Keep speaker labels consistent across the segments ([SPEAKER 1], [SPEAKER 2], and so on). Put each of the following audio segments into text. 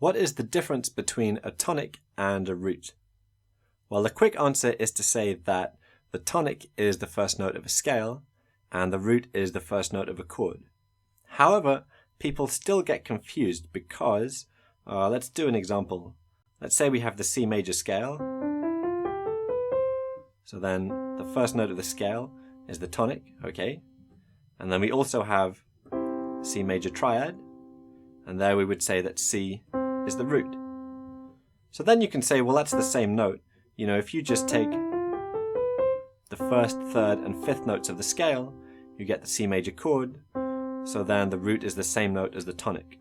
[SPEAKER 1] What is the difference between a tonic and a root? Well, the quick answer is to say that the tonic is the first note of a scale and the root is the first note of a chord. However, people still get confused because, let's do an example. Let's say we have the C major scale. So then the first note of the scale is the tonic, okay? And then we also have C major triad, and there we would say that C is the root. So then you can say, well, that's the same note. You know, if you just take the first, third, and fifth notes of the scale, you get the C major chord, so then the root is the same note as the tonic.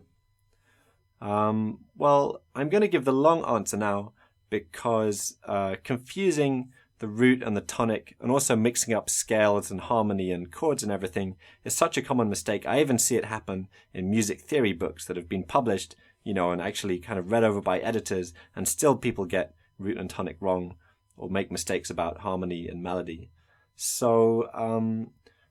[SPEAKER 1] Well, I'm going to give the long answer now because confusing the root and the tonic and also mixing up scales and harmony and chords and everything is such a common mistake. I even see it happen in music theory books that have been published, you know, and actually kind of read over by editors, and still people get root and tonic wrong or make mistakes about harmony and melody. So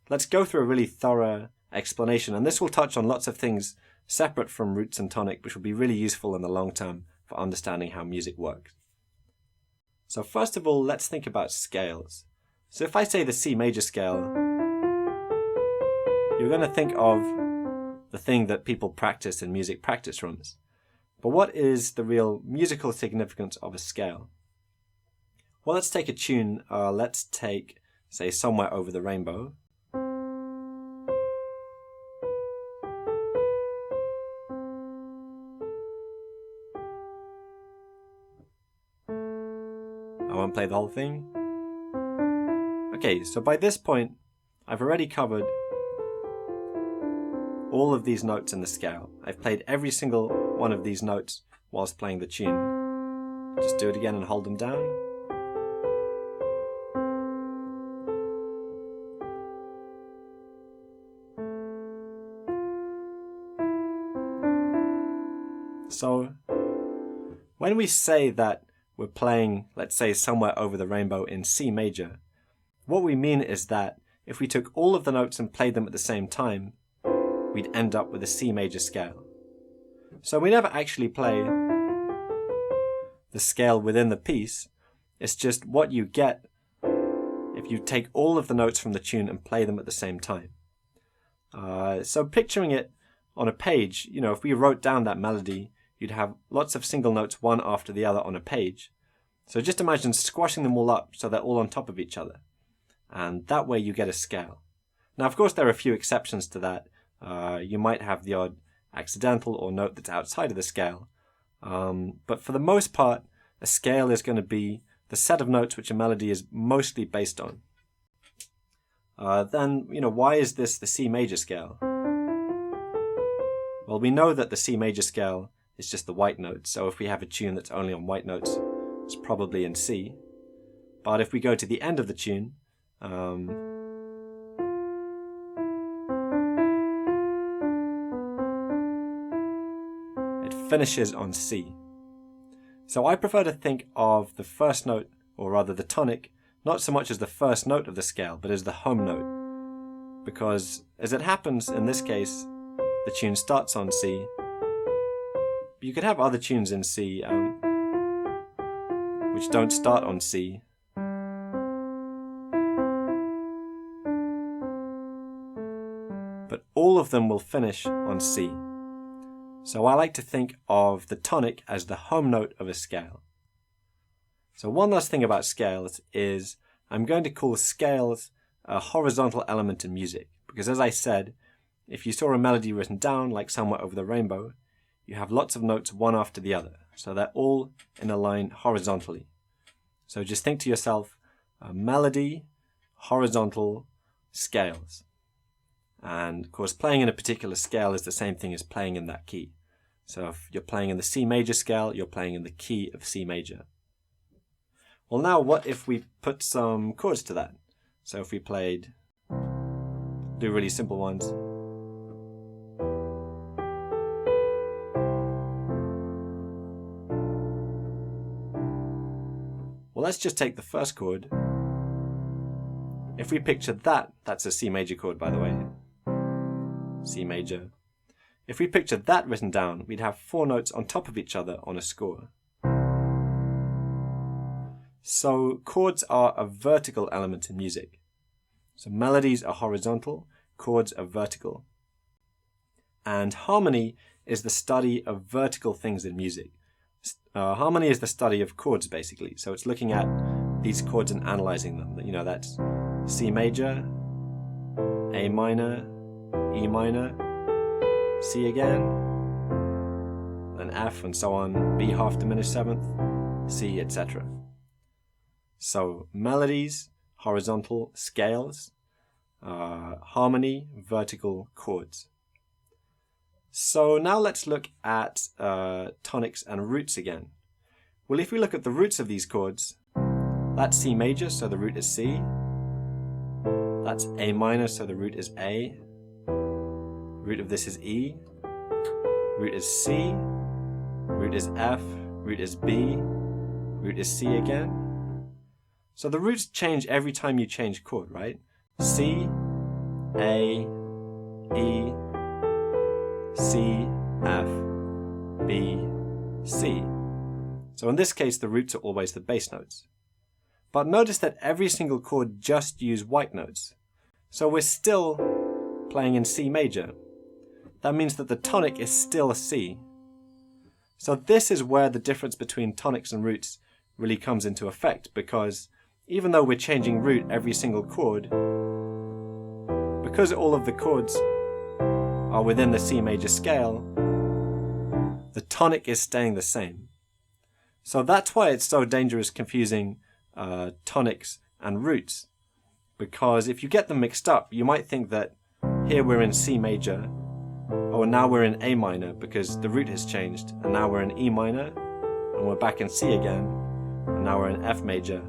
[SPEAKER 1] let's go through a really thorough explanation, and this will touch on lots of things separate from roots and tonic, which will be really useful in the long term for understanding how music works. So first of all, let's think about scales. So if I say the C major scale, you're going to think of the thing that people practice in music practice rooms. But what is the real musical significance of a scale? Well, let's take a tune. Let's take, say, Somewhere Over the Rainbow. I won't play the whole thing. Okay, so by this point, I've already covered all of these notes in the scale. I've played every single one of these notes whilst playing the tune. Just do it again and hold them down. So, when we say that we're playing, let's say, Somewhere Over the Rainbow in C major, what we mean is that if we took all of the notes and played them at the same time, we'd end up with a C major scale. So we never actually play the scale within the piece. It's just what you get if you take all of the notes from the tune and play them at the same time. So picturing it on a page, you know, if we wrote down that melody, you'd have lots of single notes one after the other on a page. So just imagine squashing them all up so they're all on top of each other. And that way you get a scale. Now, of course, there are a few exceptions to that. You might have the odd accidental or note that's outside of the scale. But for the most part, a scale is going to be the set of notes which a melody is mostly based on. Then, you know, why is this the C major scale? Well, we know that the C major scale is just the white notes. So if we have a tune that's only on white notes, it's probably in C. But if we go to the end of the tune, it finishes on C. So I prefer to think of the first note, or rather the tonic, not so much as the first note of the scale, but as the home note. Because as it happens in this case, the tune starts on C. You could have other tunes in C which don't start on C. But all of them will finish on C. So I like to think of the tonic as the home note of a scale. So one last thing about scales is I'm going to call scales a horizontal element in music. Because as I said, if you saw a melody written down like Somewhere Over the Rainbow, you have lots of notes one after the other. So they're all in a line horizontally. So just think to yourself, melody, horizontal, scales. And of course, playing in a particular scale is the same thing as playing in that key. So if you're playing in the C major scale, you're playing in the key of C major. Well, now what if we put some chords to that? So if we played, do really simple ones. Well, let's just take the first chord. If we picture that, that's a C major chord, by the way. C major. If we picture that written down, we'd have 4 notes on top of each other on a score. So chords are a vertical element in music. So melodies are horizontal, chords are vertical. And harmony is the study of vertical things in music. Harmony is the study of chords, basically. So it's looking at these chords and analyzing them. You know, that's C major, A minor, E minor, C again, then F and so on, B half diminished seventh, C, etc. So melodies, horizontal, scales, harmony, vertical, chords. So now let's look at tonics and roots again. Well, if we look at the roots of these chords, that's C major, so the root is C. That's A minor, so the root is A. Root of this is E. Root is C. Root is F. Root is B. Root is C again. So the roots change every time you change chord, right? C, A, E, C, F, B, C. So in this case, the roots are always the bass notes. But notice that every single chord just use white notes. So we're still playing in C major. That means that the tonic is still a C. So this is where the difference between tonics and roots really comes into effect, because even though we're changing root every single chord, because all of the chords are within the C major scale, the tonic is staying the same. So that's why it's so dangerous confusing tonics and roots, because if you get them mixed up, you might think that here we're in C major, or now we're in A minor because the root has changed, and now we're in E minor, and we're back in C again, and now we're in F major.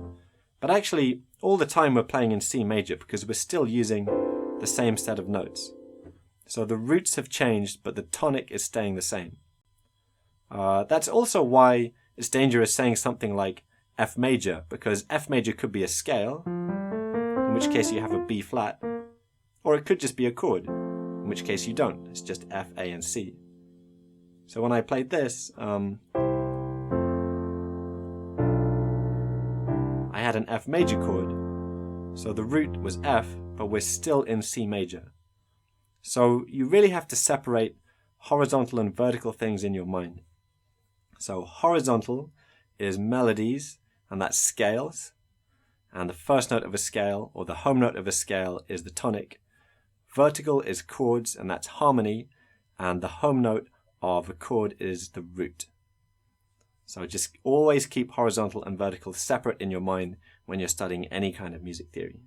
[SPEAKER 1] But actually, all the time we're playing in C major because we're still using the same set of notes. So the roots have changed, but the tonic is staying the same. That's also why it's dangerous saying something like F major, because F major could be a scale, in which case you have a B flat, or it could just be a chord, in which case you don't. It's just F, A, and C. So when I played this, I had an F major chord, so the root was F, but we're still in C major. So you really have to separate horizontal and vertical things in your mind. So horizontal is melodies, and that's scales, and the first note of a scale, or the home note of a scale, is the tonic. Vertical is chords, and that's harmony, and the home note of a chord is the root. So just always keep horizontal and vertical separate in your mind when you're studying any kind of music theory.